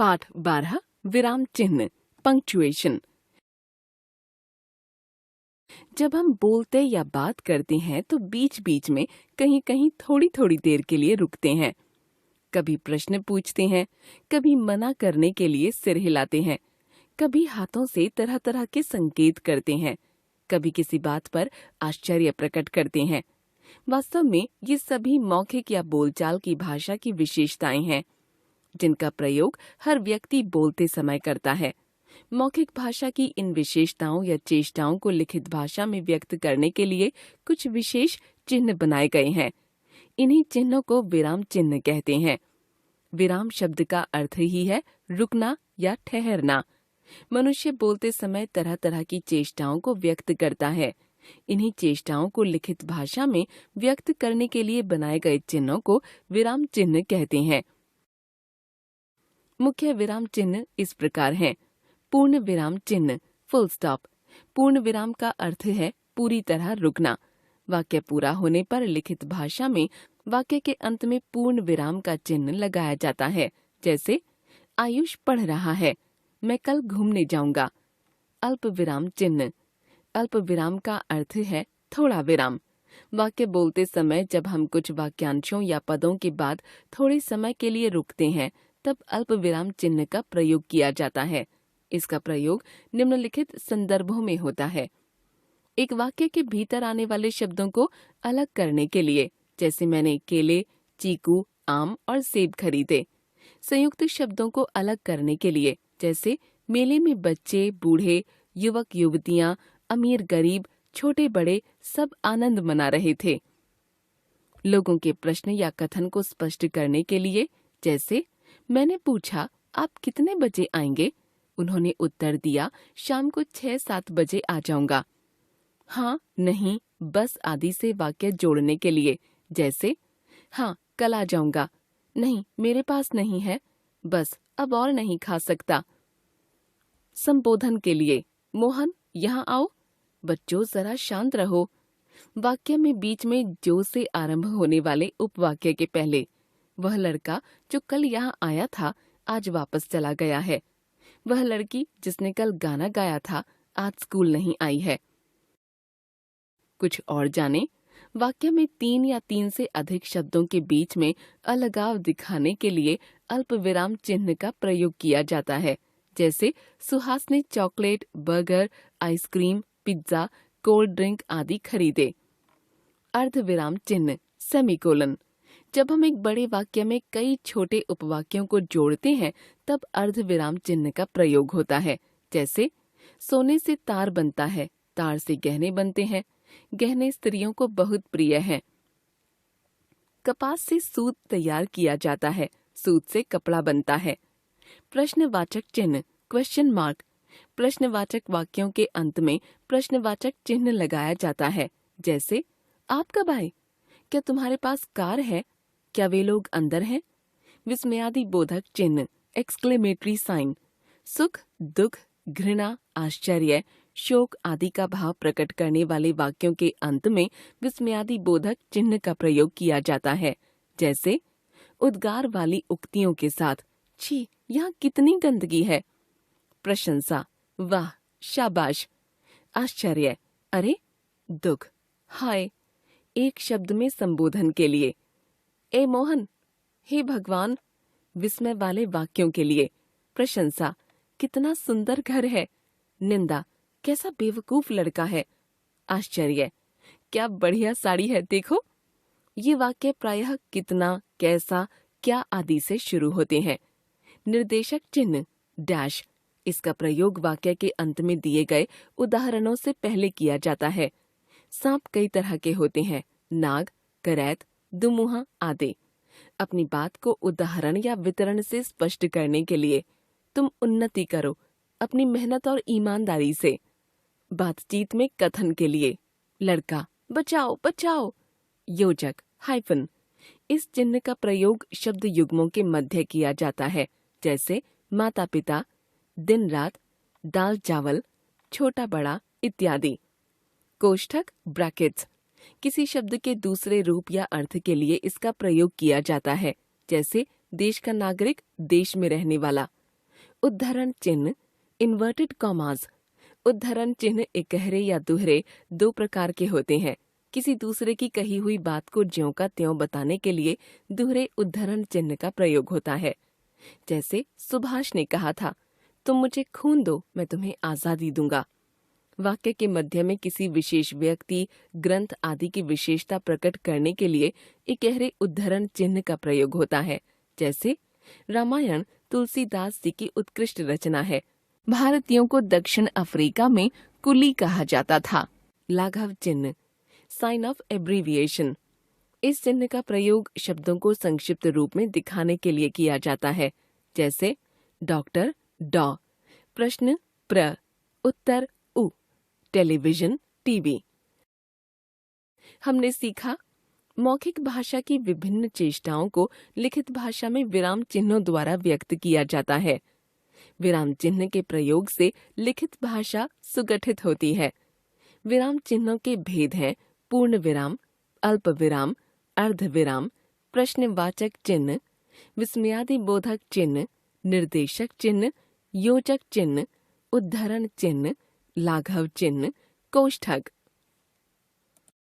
पाठ 12 विराम चिन्ह पंक्चुएशन। जब हम बोलते या बात करते हैं तो बीच बीच में कहीं कहीं थोड़ी थोड़ी देर के लिए रुकते हैं। कभी प्रश्न पूछते हैं, कभी मना करने के लिए सिर हिलाते हैं, कभी हाथों से तरह तरह के संकेत करते हैं, कभी किसी बात पर आश्चर्य प्रकट करते हैं। वास्तव में ये सभी मौखिक या बोलचाल की भाषा की विशेषताएं हैं जिनका प्रयोग हर व्यक्ति बोलते समय करता है। मौखिक भाषा की इन विशेषताओं या चेष्टाओं को लिखित भाषा में व्यक्त करने के लिए कुछ विशेष चिन्ह बनाए गए हैं। इन्हीं चिन्हों को विराम चिन्ह कहते हैं। विराम शब्द का अर्थ ही है रुकना या ठहरना। मनुष्य बोलते समय तरह तरह की चेष्टाओं को व्यक्त करता है। इन्हीं चेष्टाओं को लिखित भाषा में व्यक्त करने के लिए बनाए गए चिन्हों को विराम चिन्ह कहते हैं। मुख्य विराम चिन्ह इस प्रकार हैं। पूर्ण विराम चिन्ह फुल स्टॉप। पूर्ण विराम का अर्थ है पूरी तरह रुकना। वाक्य पूरा होने पर लिखित भाषा में वाक्य के अंत में पूर्ण विराम का चिन्ह लगाया जाता है। जैसे आयुष पढ़ रहा है, मैं कल घूमने जाऊंगा। अल्प विराम चिन्ह। अल्प विराम का अर्थ है थोड़ा विराम। वाक्य बोलते समय जब हम कुछ वाक्यांशों या पदों के बाद थोड़े समय के लिए रुकते हैं तब अल्प विराम चिन्ह का प्रयोग किया जाता है। इसका प्रयोग निम्नलिखित संदर्भों में होता है। एक वाक्य के भीतर आने वाले शब्दों को अलग करने के लिए, जैसे मैंने केले, चीकू, आम और सेब खरीदे। संयुक्त शब्दों को अलग करने के लिए, जैसे मेले में बच्चे, बूढ़े, युवक युवतियां, अमीर गरीब, छोटे बड़े सब आनंद मना रहे थे। लोगों के प्रश्न या कथन को स्पष्ट करने के लिए, जैसे मैंने पूछा आप कितने बजे आएंगे? उन्होंने उत्तर दिया शाम को 6-7 बजे आ जाऊंगा। हाँ, नहीं, बस आदि से वाक्य जोड़ने के लिए, जैसे हाँ कल आ जाऊंगा, नहीं मेरे पास नहीं है, बस अब और नहीं खा सकता। संबोधन के लिए, मोहन यहाँ आओ, बच्चों जरा शांत रहो। वाक्य में बीच में जो से आरंभ होने वाले उपवाक्य के पहले, वह लड़का जो कल यहाँ आया था आज वापस चला गया है। वह लड़की जिसने कल गाना गाया था आज स्कूल नहीं आई है। कुछ और जाने। वाक्य में 3 या 3 से अधिक शब्दों के बीच में अलगाव दिखाने के लिए अल्प विराम चिन्ह का प्रयोग किया जाता है। जैसे सुहास ने chocolate, burger, ice cream, pizza, cold drink आदि खरीदे। अर्ध विराम चिन्ह सेमीकोलन। जब हम एक बड़े वाक्य में कई छोटे उपवाक्यों को जोड़ते हैं तब अर्ध विराम चिन्ह का प्रयोग होता है। जैसे सोने से तार बनता है, तार से गहने बनते हैं, गहने स्त्रियों को बहुत प्रिय हैं। कपास से सूत तैयार किया जाता है, सूत से कपड़ा बनता है। प्रश्नवाचक चिन्ह क्वेश्चन मार्क। प्रश्नवाचक वाक्यों के अंत में प्रश्नवाचक चिन्ह लगाया जाता है। जैसे आप कब आए? क्या तुम्हारे पास कार है? क्या वे लोग अंदर हैं? विस्मयादि बोधक चिन्ह एक्सक्लेमेटरी साइन। सुख, दुख, घृणा, आश्चर्य, शोक आदि का भाव प्रकट करने वाले वाक्यों के अंत में विस्मयादि बोधक चिन्ह का प्रयोग किया जाता है। जैसे उद्गार वाली उक्तियों के साथ, छी यहाँ कितनी गंदगी है। प्रशंसा, वाह, शाबाश। आश्चर्य, अरे, दुख, हाय। एक शब्द में संबोधन के लिए, ए मोहन, हे भगवान। विस्मय वाले वाक्यों के लिए, प्रशंसा, कितना सुंदर घर है। निंदा, कैसा बेवकूफ लड़का है। आश्चर्य, क्या बढ़िया साड़ी है देखो। ये वाक्य प्रायः कितना, कैसा, क्या आदि से शुरू होते हैं। निर्देशक चिन्ह डैश। इसका प्रयोग वाक्य के अंत में दिए गए उदाहरणों से पहले किया जाता है। सांप कई तरह के होते हैं, नाग, करैत, दुमुहा आदि। अपनी बात को उदाहरण या वितरण से स्पष्ट करने के लिए तुम उन्नति करो अपनी मेहनत और ईमानदारी से। बातचीत में कथन के लिए, लड़का, बचाओ बचाओ। योजक हाइफन। इस चिन्ह का प्रयोग शब्द युग्मों के मध्य किया जाता है। जैसे माता पिता, दिन रात, दाल चावल, छोटा बड़ा इत्यादि। कोष्ठक ब्रैकेट्स। किसी शब्द के दूसरे रूप या अर्थ के लिए इसका प्रयोग किया जाता है। जैसे देश का नागरिक, देश में रहने वाला। उद्धरण चिन्ह, इन्वर्टेड कॉमास। उद्धरण चिन्ह इकहरे या दुहरे दो प्रकार के होते हैं। किसी दूसरे की कही हुई बात को ज्यों का त्यों बताने के लिए दुहरे उद्धरण चिन्ह का प्रयोग होता है। जैसे सुभाष ने कहा था, तुम मुझे खून दो, मैं तुम्हें आजादी दूंगा। वाक्य के मध्य में किसी विशेष व्यक्ति, ग्रंथ आदि की विशेषता प्रकट करने के लिए इकहरे उद्धरण चिन्ह का प्रयोग होता है। जैसे रामायण तुलसीदास जी की उत्कृष्ट रचना है। भारतीयों को दक्षिण अफ्रीका में कुली कहा जाता था। लाघव चिन्ह, साइन ऑफ एब्रीविएशन। इस चिन्ह का प्रयोग शब्दों को संक्षिप्त रूप में दिखाने के लिए किया जाता है। जैसे डॉक्टर डॉ, प्रश्न प्र, उत्तर उ, टेलीविजन टीवी। हमने सीखा मौखिक भाषा की विभिन्न चेष्टाओं को लिखित भाषा में विराम चिन्हों द्वारा व्यक्त किया जाता है। विराम चिन्ह के प्रयोग से लिखित भाषा सुगठित होती है। विराम चिन्हों के भेद हैं पूर्ण विराम, अल्प विराम, अर्ध विराम, प्रश्नवाचक चिन्ह, विस्मयादिबोधक चिन्ह, निर्देशक चिन्ह, योजक चिन्ह, उद्धरण चिन्ह, लाघव चिन्ह, कोष्ठक।